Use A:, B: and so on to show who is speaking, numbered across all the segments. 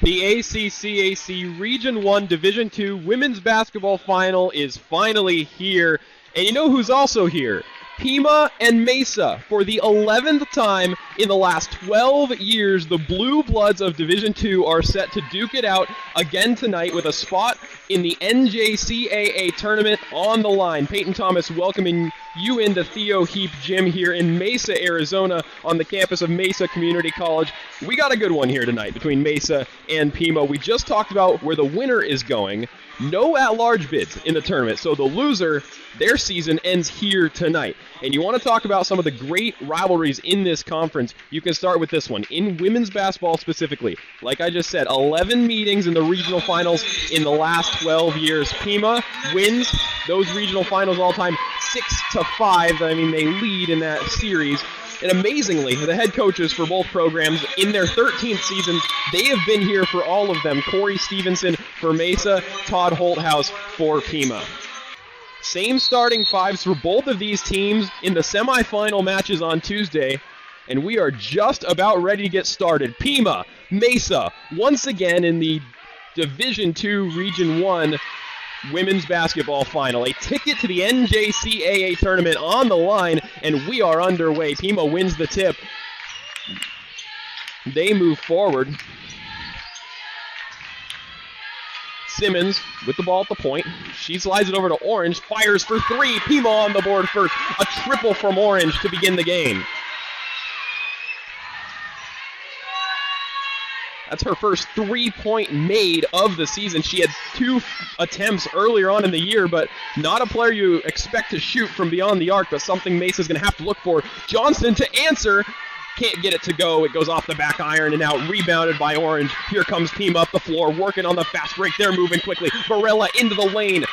A: The ACCAC Region 1 Division 2 Women's Basketball Final is finally here. And you know who's also here? Pima and Mesa. For the 11th time in the last 12 years, the Blue Bloods of Division 2 are set to duke it out again tonight with a spot in the NJCAA tournament on the line. Peyton Thomas welcoming you into Theo Heap Gym here in Mesa, Arizona, on the campus of Mesa Community College. We got a good one here tonight between Mesa and Pima. We just talked about where the winner is going. No at-large bids in the tournament, so the loser, their season ends here tonight. And you want to talk about some of the great rivalries in this conference, you can start with this one. In women's basketball specifically, like I just said, 11 meetings in the regional finals in the last 12 years. Pima wins those regional finals all time 6-5. I mean, they lead in that series. And amazingly, the head coaches for both programs in their 13th seasons, they have been here for all of them. Corey Stevenson for Mesa, Todd Holthouse for Pima. Same starting fives for both of these teams in the semifinal matches on Tuesday. And we are just about ready to get started. Pima, Mesa, once again in the Division II Region 1 Women's Basketball Final. A ticket to the NJCAA tournament on the line, and we are underway. Pima wins the tip. They move forward. Simmons with the ball at the point. She slides it over to Orange, fires for three. Pima on the board first. A triple from Orange to begin the game. That's her first three-point made of the season. She had 2 attempts earlier on in the year, but not a player you expect to shoot from beyond the arc, but something Mesa's going to have to look for. Johnson to answer. Can't get it to go. It goes off the back iron and now rebounded by Orange. Here comes Pima up the floor, working on the fast break. They're moving quickly. Varela into the lane.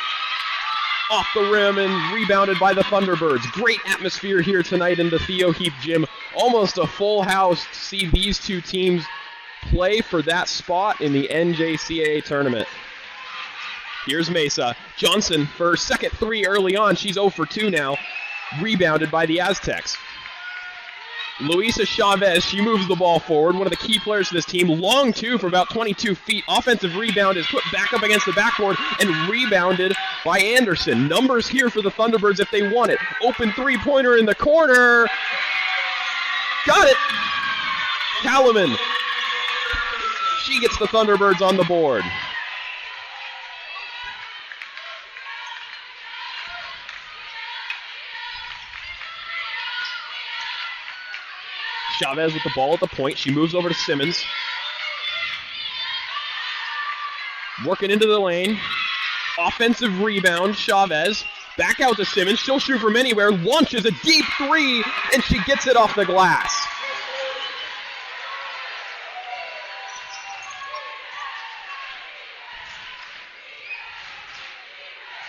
A: Off the rim and rebounded by the Thunderbirds. Great atmosphere here tonight in the Theo Heap Gym. Almost a full house to see these two teams play for that spot in the NJCAA tournament. Here's Mesa. Johnson for her second three early on. She's 0 for 2 now. Rebounded by the Aztecs. Luisa Chavez, she moves the ball forward. One of the key players for this team. Long two for about 22 feet. Offensive rebound is put back up against the backboard and rebounded by Anderson. Numbers here for the Thunderbirds if they want it. Open three-pointer in the corner. Got it. Talaman. She gets the Thunderbirds on the board. Chavez with the ball at the point. She moves over to Simmons. Working into the lane. Offensive rebound, Chavez. Back out to Simmons. She'll shoot from anywhere. Launches a deep three, and she gets it off the glass.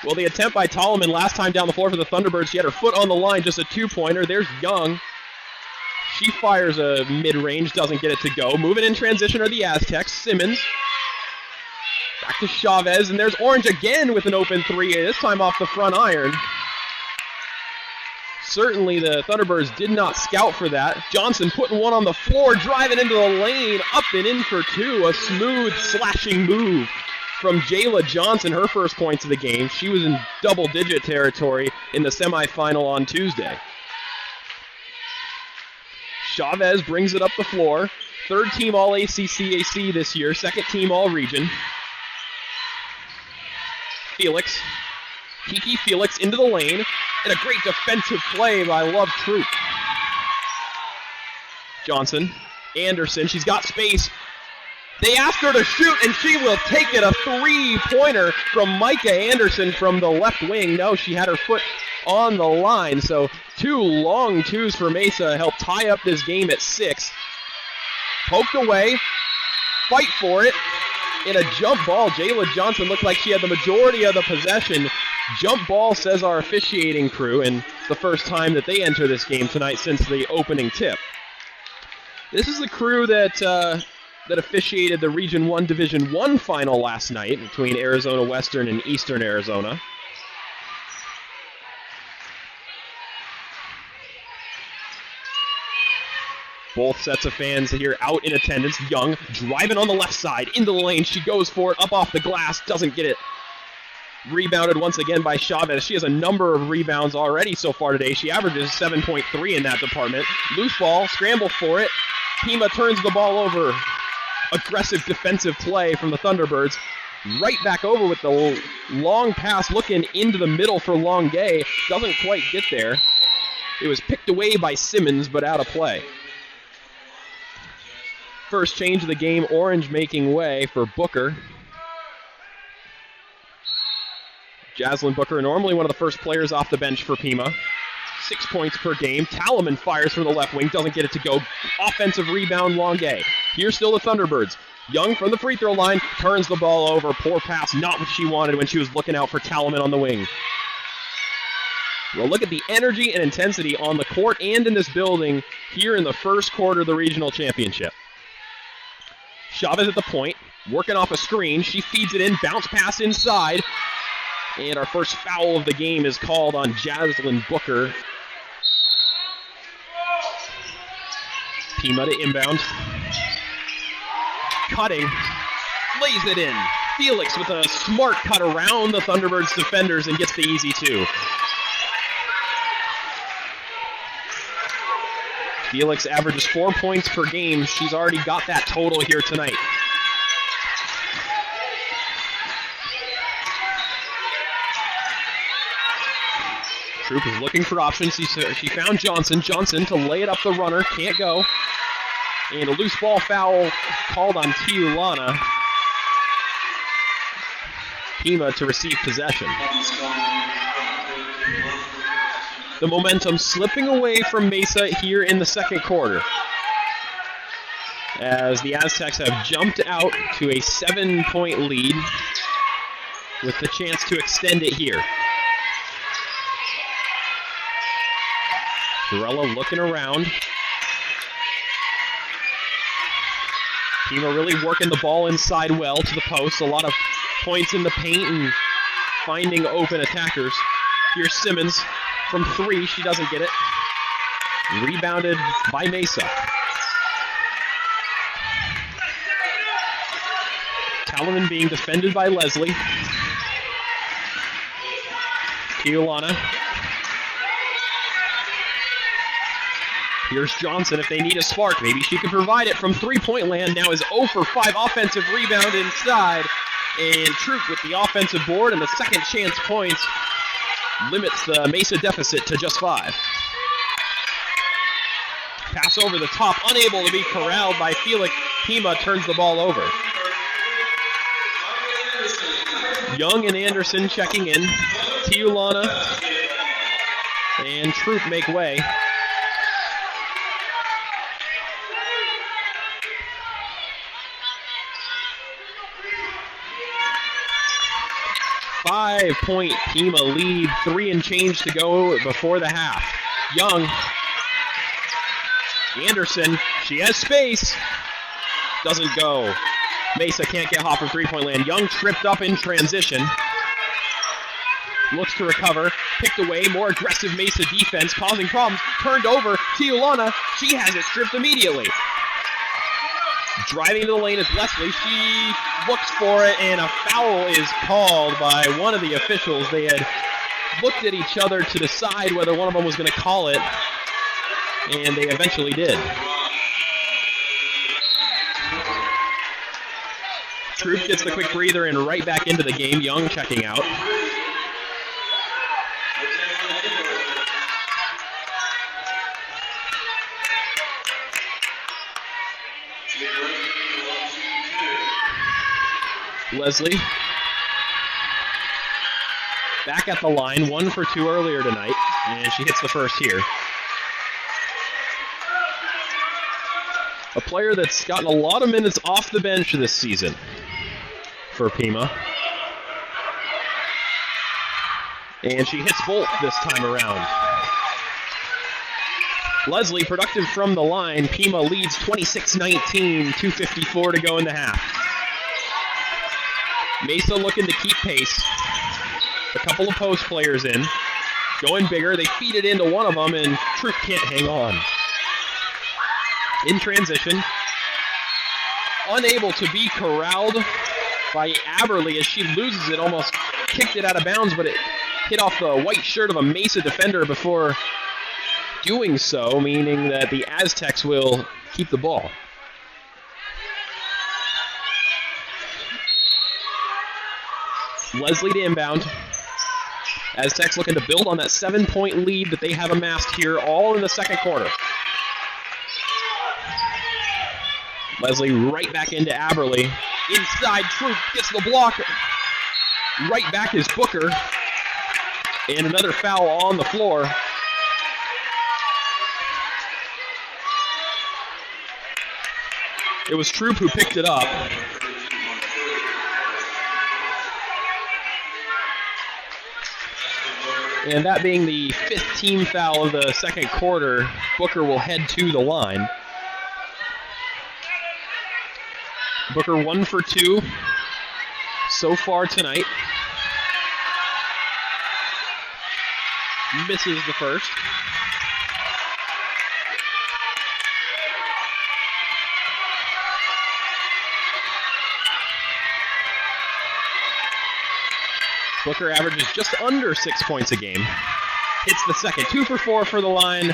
A: Well, the attempt by Tolman last time down the floor for the Thunderbirds, she had her foot on the line, just a two-pointer. There's Young. She fires a mid-range, doesn't get it to go. Moving in transition are the Aztecs. Simmons. Back to Chavez, and there's Orange again with an open three, this time off the front iron. Certainly the Thunderbirds did not scout for that. Johnson putting one on the floor, driving into the lane, up and in for two. A smooth slashing move from Jayla Johnson, her first points of the game. She was in double-digit territory in the semifinal on Tuesday. Chavez brings it up the floor. Third team All-ACCAC this year, second team All-Region. Felix. Kiki Felix into the lane. And a great defensive play by Love Troop. Johnson. Anderson. She's got space. They asked her to shoot, and she will take it. A three-pointer from Micah Anderson from the left wing. No, she had her foot on the line. So 2 long twos for Mesa help tie up this game at 6. Poked away. Fight for it. In a jump ball, Jayla Johnson looked like she had the majority of the possession. Jump ball, says our officiating crew, and the first time that they enter this game tonight since the opening tip. This is the crew that officiated the Region 1 Division 1 final last night between Arizona Western and Eastern Arizona. Both sets of fans here out in attendance. Young driving on the left side into the lane. She goes for it, up off the glass, doesn't get it. Rebounded once again by Chavez. She has a number of rebounds already so far today. She averages 7.3 in that department. Loose ball, scramble for it. Pima turns the ball over. Aggressive defensive play from the Thunderbirds. Right back over with the long pass looking into the middle for Longuet. Doesn't quite get there. It was picked away by Simmons, but out of play. First change of the game, Orange making way for Booker. Jaslyn Booker, normally one of the first players off the bench for Pima. 6 points per game. Talaman fires from the left wing, doesn't get it to go. Offensive rebound, Longuet. Here's still the Thunderbirds. Young from the free throw line, turns the ball over. Poor pass, not what she wanted when she was looking out for Talaman on the wing. Well, look at the energy and intensity on the court and in this building here in the first quarter of the regional championship. Chavez at the point, working off a screen. She feeds it in, bounce pass inside. And our first foul of the game is called on Jaslyn Booker. Pima to inbound. Cutting, lays it in. Felix with a smart cut around the Thunderbirds defenders and gets the easy two. Felix averages 4 points per game. She's already got that total here tonight. Troop is looking for options. She found Johnson. Johnson to lay it up the runner. Can't go. And a loose ball foul called on Tiulana. Pima to receive possession. The momentum slipping away from Mesa here in the second quarter, as the Aztecs have jumped out to a 7-point lead with the chance to extend it here. Varela looking around. Pima really working the ball inside well to the post. A lot of points in the paint and finding open attackers. Here's Simmons from three. She doesn't get it. Rebounded by Mesa. Talaman being defended by Leslie. Tiulana. Here's Johnson if they need a spark. Maybe she can provide it from three-point land. Now is 0 for 5 offensive rebound inside. And Troop with the offensive board and the second chance points limits the Mesa deficit to just 5. Pass over the top, unable to be corralled by Felix. Pima turns the ball over. Young and Anderson checking in. Tiulana and Troop make way. Five-point Pima lead, 3 and change to go before the half. Young, Anderson, she has space, doesn't go. Mesa can't get hot from three-point land. Young tripped up in transition. Looks to recover, picked away, more aggressive Mesa defense, causing problems. Turned over, Tiulana, she has it stripped immediately. Driving to the lane is Leslie. She looks for it, and a foul is called by one of the officials. They had looked at each other to decide whether one of them was going to call it, and they eventually did. Troop gets the quick breather and right back into the game. Young checking out. Leslie back at the line, 1 for 2 earlier tonight, and she hits the first here. A player that's gotten a lot of minutes off the bench this season for Pima. And she hits both this time around. Leslie productive from the line. Pima leads 26-19, 2:54 to go in the half. Mesa looking to keep pace. A couple of post players in. Going bigger. They feed it into one of them, and Troop can't hang on. In transition. Unable to be corralled by Aberly as she loses it, almost kicked it out of bounds, but it hit off the white shirt of a Mesa defender before doing so, meaning that the Aztecs will keep the ball. Leslie to inbound. Aztecs looking to build on that 7-point lead that they have amassed here, all in the second quarter. Leslie right back into Aberly. Inside, Troop gets the block. Right back is Booker. And another foul on the floor. It was Troop who picked it up. And that being the 5th team foul of the second quarter, Booker will head to the line. Booker 1 for 2 so far tonight. Misses the first. Booker averages just under 6 points a game. Hits the second. 2 for 4 for the line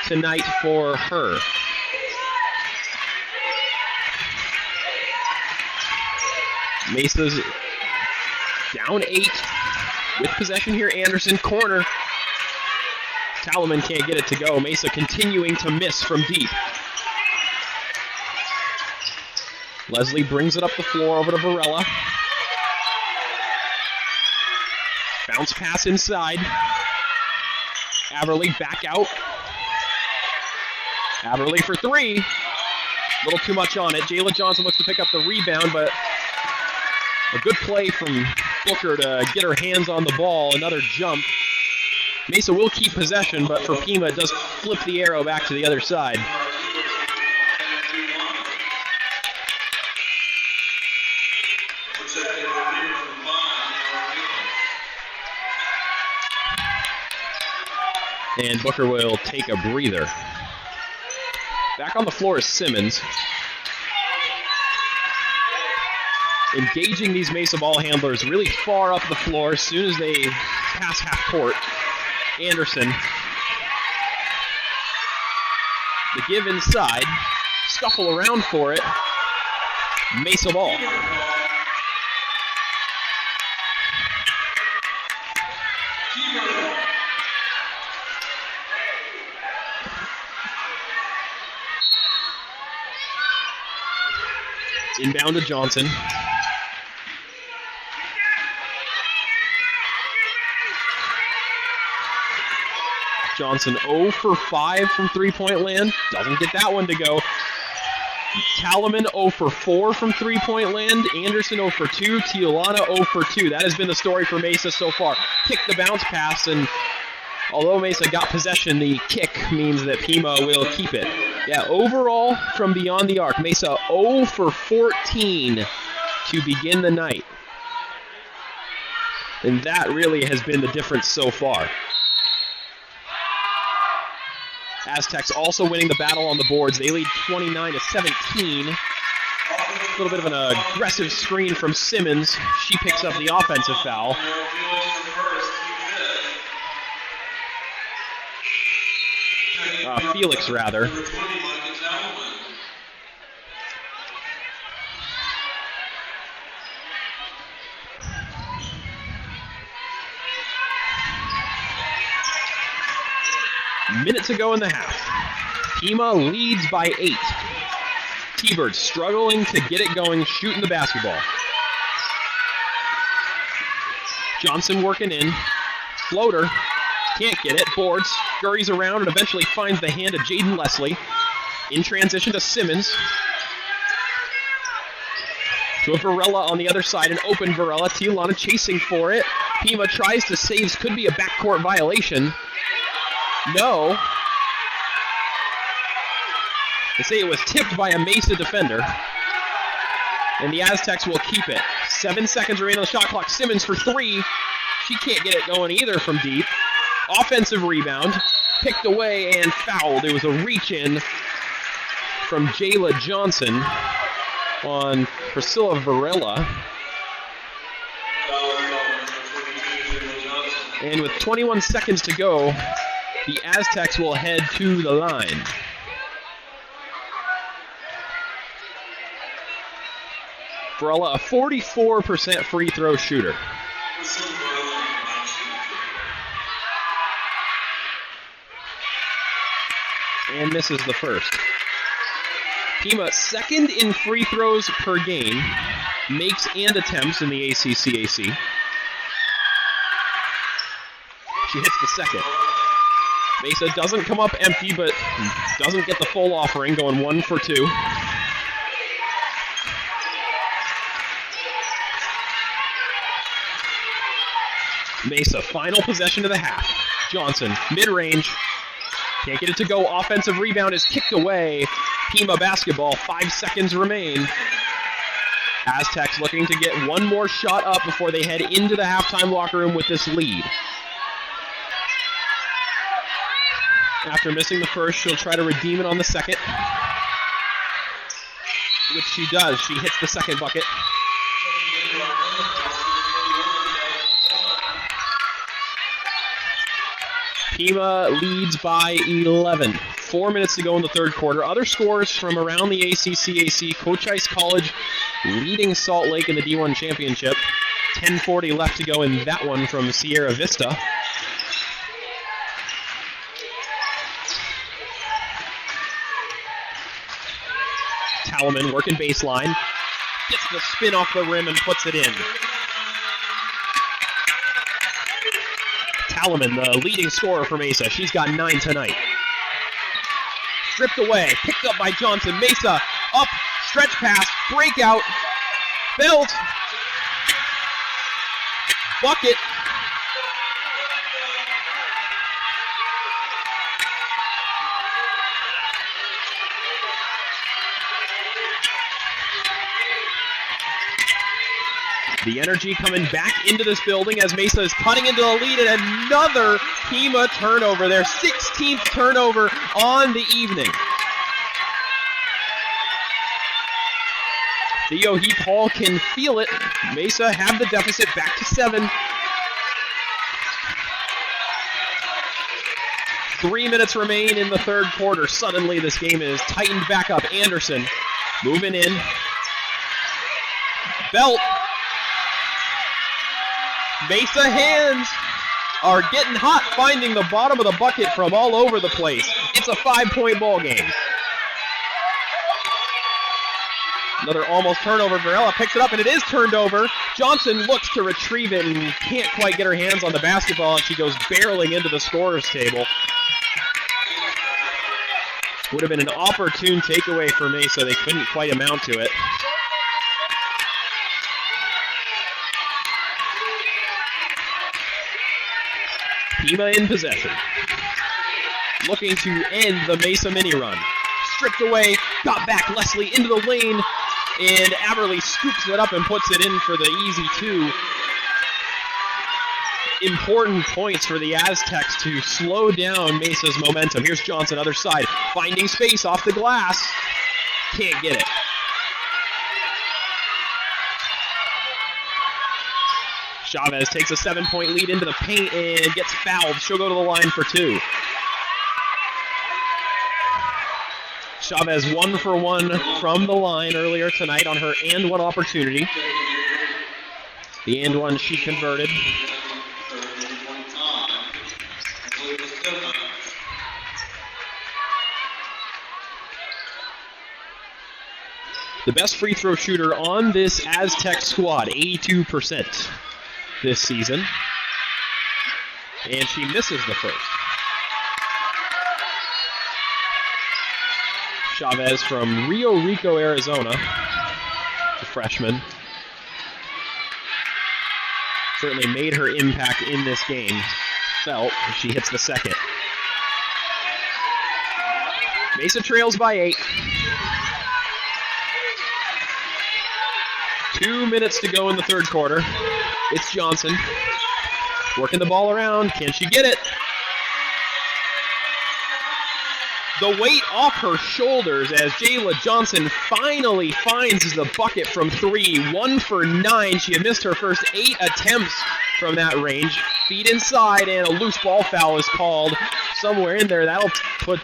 A: tonight for her. Mesa's down 8 with possession here. Anderson, corner. Talaman can't get it to go. Mesa continuing to miss from deep. Leslie brings it up the floor over to Varela. Bounce pass inside. Aberly back out. Aberly for 3. A little too much on it. Jayla Johnson looks to pick up the rebound, but a good play from Booker to get her hands on the ball. Another jump. Mesa will keep possession, but for Pima, it does flip the arrow back to the other side. And Booker will take a breather. Back on the floor is Simmons. Engaging these Mesa ball handlers really far up the floor as soon as they pass half court. Anderson. The give inside. Scuffle around for it. Mesa ball. Inbound to Johnson. Johnson 0 for 5 from three-point land. Doesn't get that one to go. Talaman 0 for 4 from three-point land. Anderson 0 for 2. Tiolana 0 for 2. That has been the story for Mesa so far. Kick the bounce pass, and although Mesa got possession, the kick means that Pima will keep it. Yeah, overall, from beyond the arc, Mesa 0 for 14 to begin the night. And that really has been the difference so far. Aztecs also winning the battle on the boards. They lead 29-17. A little bit of an aggressive screen from Simmons. She picks up the offensive foul. Felix, rather. Minute to go in the half. Pima leads by 8. T-Bird struggling to get it going, shooting the basketball. Johnson working in. Floater. Can't get it. Boards. Scurries around and eventually finds the hand of Jaden Leslie. In transition to Simmons. To a Varela on the other side. An open Varela. Tiolana chasing for it. Pima tries to save. Could be a backcourt violation. No. They say it was tipped by a Mesa defender. And the Aztecs will keep it. 7 seconds remaining on the shot clock. Simmons for 3. She can't get it going either from deep. Offensive rebound. Picked away and fouled. It was a reach-in from Jayla Johnson on Priscilla Varela. And with 21 seconds to go, the Aztecs will head to the line. Varela, a 44% free throw shooter. And misses the first. Pima, second in free throws per game, makes and attempts in the ACCAC. She hits the second. Mesa doesn't come up empty, but doesn't get the full offering, going 1 for 2. Mesa, final possession of the half. Johnson, mid-range. Can't get it to go. Offensive rebound is kicked away. Pima basketball, 5 seconds remain. Aztecs looking to get one more shot up before they head into the halftime locker room with this lead. After missing the first, she'll try to redeem it on the second, which she does. She hits the second bucket. Pima leads by 11. 4 minutes to go in the third quarter. Other scores from around the ACCAC. Cochise College leading Salt Lake in the D1 championship. 10:40 left to go in that one from Sierra Vista. Talman working baseline. Gets the spin off the rim and puts it in. Talman, the leading scorer for Mesa. She's got 9 tonight. Stripped away, picked up by Johnson. Mesa, up, stretch pass, breakout, belt, bucket. The energy coming back into this building as Mesa is cutting into the lead, and another Pima turnover, their 16th turnover on the evening. Theo Heap Hall can feel it. Mesa have the deficit back to 7. 3 minutes remain in the third quarter. Suddenly this game is tightened back up. Anderson moving in. Belt. Mesa hands are getting hot, finding the bottom of the bucket from all over the place. It's a 5-point ball game. Another almost turnover. Varela picks it up, and it is turned over. Johnson looks to retrieve it and can't quite get her hands on the basketball, and she goes barreling into the scorer's table. Would have been an opportune takeaway for Mesa. They couldn't quite amount to it. Pima in possession. Looking to end the Mesa mini run. Stripped away, got back Leslie into the lane, and Aberly scoops it up and puts it in for the easy 2. Important points for the Aztecs to slow down Mesa's momentum. Here's Johnson, other side, finding space off the glass. Can't get it. Chavez takes a 7-point lead into the paint and gets fouled. She'll go to the line for 2. Chavez 1 for 1 from the line earlier tonight on her and one opportunity. The and one she converted. The best free throw shooter on this Aztec squad, 82%. This season, and she misses the first. Chavez from Rio Rico, Arizona, the freshman, certainly made her impact in this game felt as she hits the second. Mesa trails by 8. 2 minutes to go in the third quarter. It's Johnson working the ball around. Can she get it? the weight off her shoulders as Jayla Johnson finally finds the bucket from 3. 1 for 9. She had missed her first 8 attempts from that range. Feet inside, and a loose ball foul is called somewhere in there. That'll put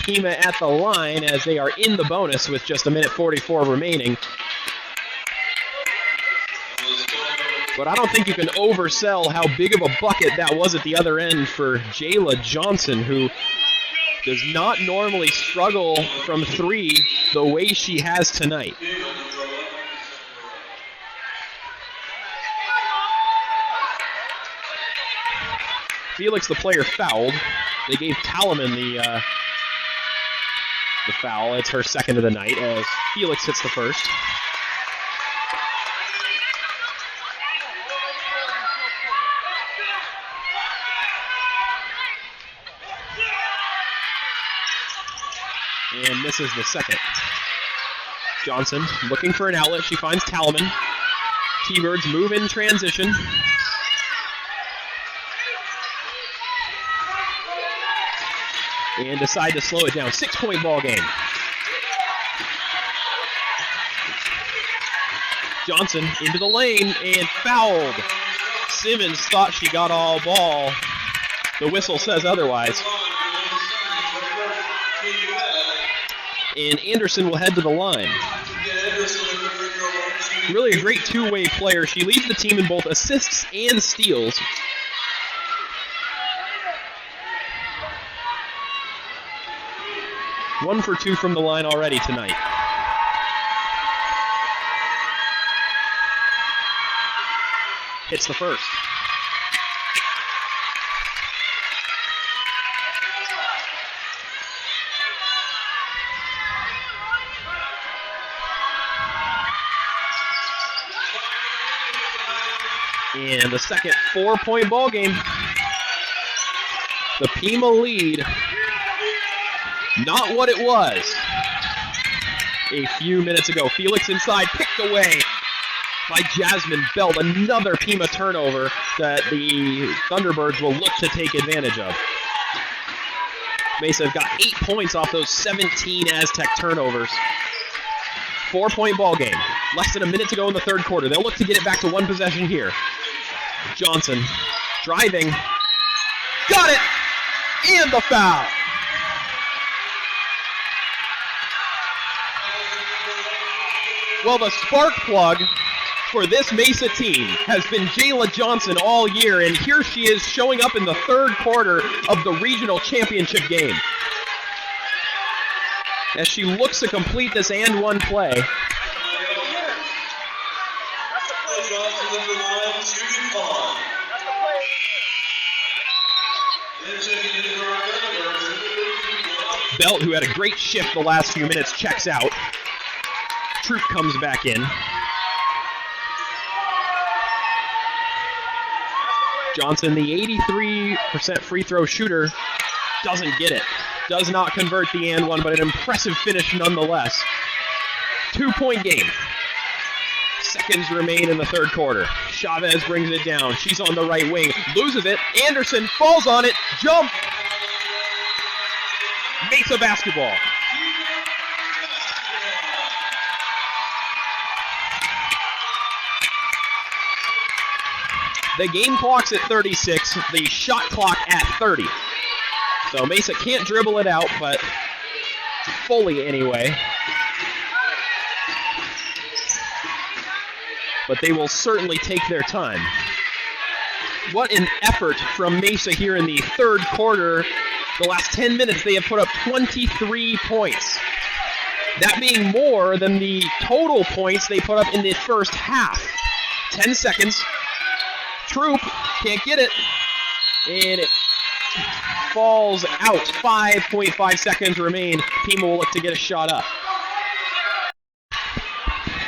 A: Pima at the line as they are in the bonus with just 1:44 remaining. But I don't think you can oversell how big of a bucket that was at the other end for Jayla Johnson, who does not normally struggle from 3 the way she has tonight. Felix, the player, fouled. They gave Talaman the foul. It's her second of the night as Felix hits the first. And misses the second. Johnson looking for an outlet. She finds Talaman. T-Birds move in transition. And decide to slow it down. 6-point ball game. Johnson into the lane and fouled. Simmons thought she got all ball. The whistle says otherwise. And Anderson will head to the line. Really a great two-way player. She leads the team in both assists and steals. One for 2 from the line already tonight. Hits the first. And the second 4-point ball game. The Pima lead, not what it was a few minutes ago. Felix inside, picked away by Jasmine Belt. Another Pima turnover that the Thunderbirds will look to take advantage of. Mesa have got 8 points off those 17 Aztec turnovers. 4-point ball game. Less than a minute to go in the third quarter. They'll look to get it back to one possession here. Johnson driving. Got it! And the foul! Well, the spark plug for this Mesa team has been Jayla Johnson all year, and here she is showing up in the third quarter of the regional championship game. As she looks to complete this and one play. Belt, who had a great shift the last few minutes, checks out. Troop comes back in. Johnson, the 83% free throw shooter, doesn't get it. Does not convert the and one, but an impressive finish nonetheless. 2-point game. Seconds remain in the third quarter. Chavez brings it down. She's on the right wing. Loses it. Anderson falls on it. Jump. Mesa basketball. The game clock's at 36. The shot clock at 30. So Mesa can't dribble it out, but fully anyway. But they will certainly take their time. What an effort from Mesa here in the third quarter. The last 10 minutes, they have put up 23 points. That being more than the total points they put up in the first half. 10 seconds. Troop can't get it. And it falls out. 5.5 seconds remain. Pima will look to get a shot up.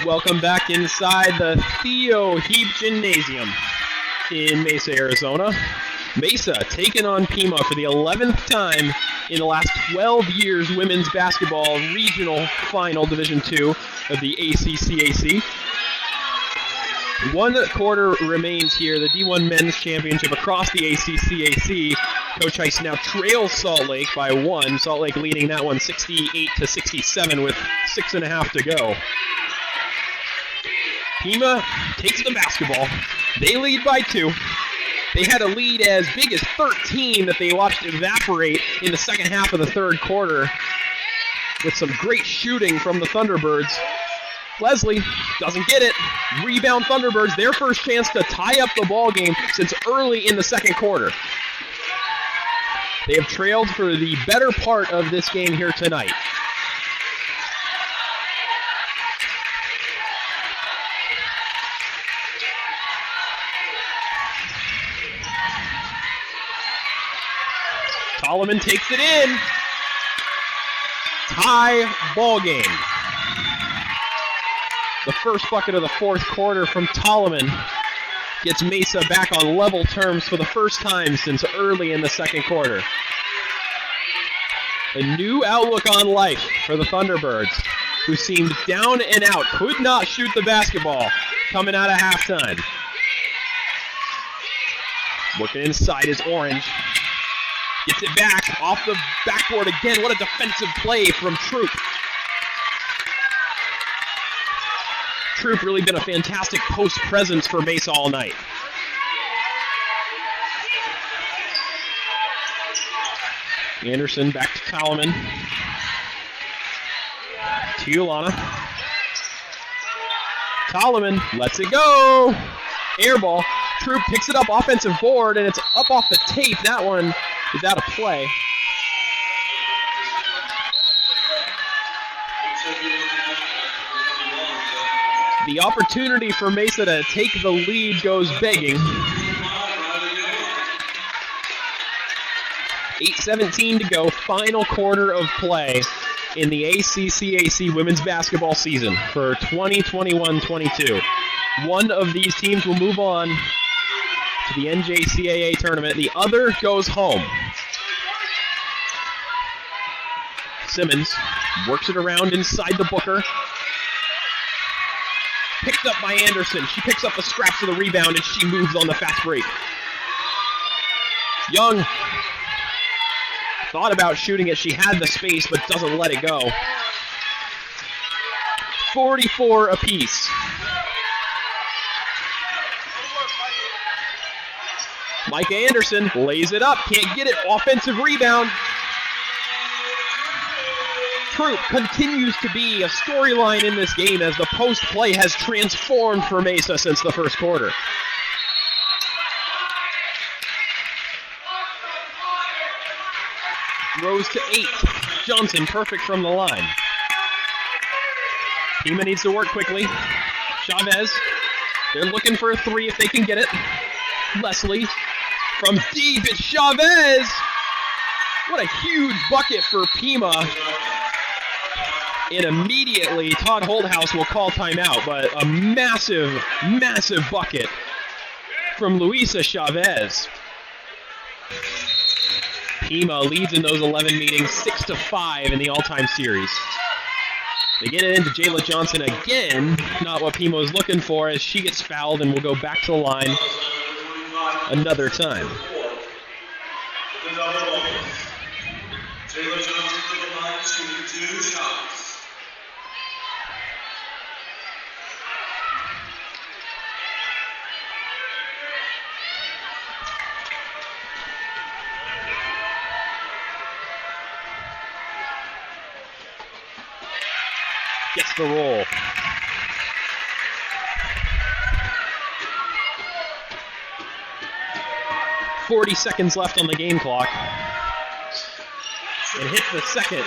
A: Welcome back inside the Theo Heap Gymnasium in Mesa, Arizona. Mesa taking on Pima for the 11th time in the last 12 years women's basketball regional final Division II of the ACCAC. 1 quarter remains here, the D1 Men's Championship across the ACCAC Coach Heiss now trails Salt Lake by 1. Salt Lake leading that one 68-67 with 6.5 to go. Pima takes the basketball. They lead by 2. They had a lead as big as 13 that they watched evaporate in the second half of the third quarter with some great shooting from the Thunderbirds. Leslie doesn't get it. Rebound Thunderbirds, their first chance to tie up the ball game since early in the second quarter. They have trailed for the better part of this game here tonight. Solomon takes it in. Tie ball game. The first bucket of the fourth quarter from Tolleman gets Mesa back on level terms for the first time since early in the second quarter. A new outlook on life for the Thunderbirds, who seemed down and out, could not shoot the basketball coming out of halftime. Working inside is Orange. Gets it back, off the backboard again. What a defensive play from Troop. Troop really been a fantastic post presence for Mesa all night. Anderson back to Tolleman. To Ulana. Tolleman lets it go. Air ball. Troop picks it up, offensive board, and it's up off the tape. That one is out of play. The opportunity for Mesa to take the lead goes begging. 8:17 to go, final quarter of play in the ACCAC women's basketball season for 2021-22. One of these teams will move on to the NJCAA tournament. The other goes home. Simmons works it around inside the Booker. Picked up by Anderson. She picks up the scraps of the rebound and she moves on the fast break. Young thought about shooting it. She had the space but doesn't let it go. 44 apiece. Mike Anderson lays it up. Can't get it. Offensive rebound. Troop continues to be a storyline in this game as the post play has transformed for Mesa since the first quarter. Rose to 8. Johnson perfect from the line. Pima needs to work quickly. Chavez. They're looking for a 3 if they can get it. Leslie from deep. It's Chavez. What a huge bucket for Pima. And immediately Todd Holdhouse will call timeout, but a massive, massive bucket from Luisa Chavez. Pima leads in those 11 meetings 6-5 in the all-time series. They get it into Jayla Johnson again, not what Pima was looking for, as she gets fouled and will go back to the line another time.
B: Jayla Johnson to the line, shooting 2 shots.
A: Gets the roll. .40 seconds left on the game clock. And hits the second.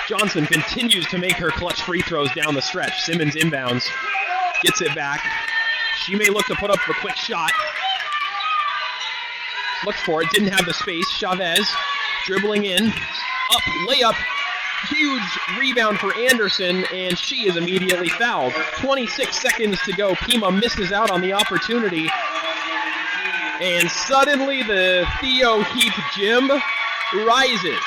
A: Johnson continues to make her clutch free throws down the stretch. Simmons inbounds. Gets it back. She may look to put up the quick shot. Looked for it. Didn't have the space. Chavez dribbling in. Up. Layup. Huge rebound for Anderson, and she is immediately fouled. 26 seconds to go. Pima misses out on the opportunity. And suddenly the Theo Heap gym rises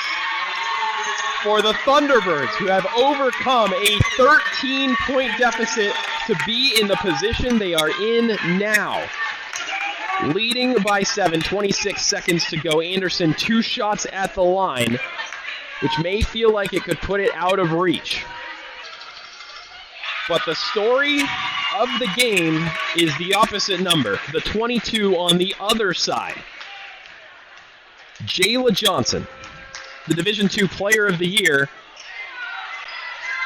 A: for the Thunderbirds, who have overcome a 13-point deficit to be in the position they are in now. Leading by 7, 26 seconds to go. Anderson 2 shots at the line, which may feel like it could put it out of reach. But the story of the game is the opposite number, the 22 on the other side. Jayla Johnson, the Division II Player of the Year,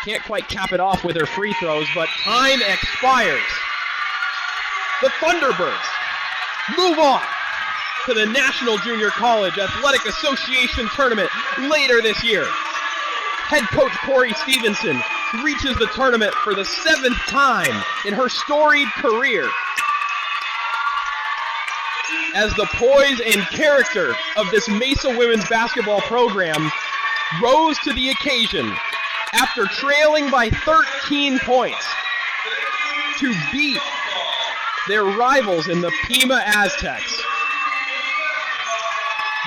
A: can't quite cap it off with her free throws, but time expires. The Thunderbirds move on to the National Junior College Athletic Association Tournament later this year. Head coach Corey Stevenson reaches the tournament for the 7th time in her storied career. As the poise and character of this Mesa women's basketball program rose to the occasion after trailing by 13 points to beat their rivals in the Pima Aztecs.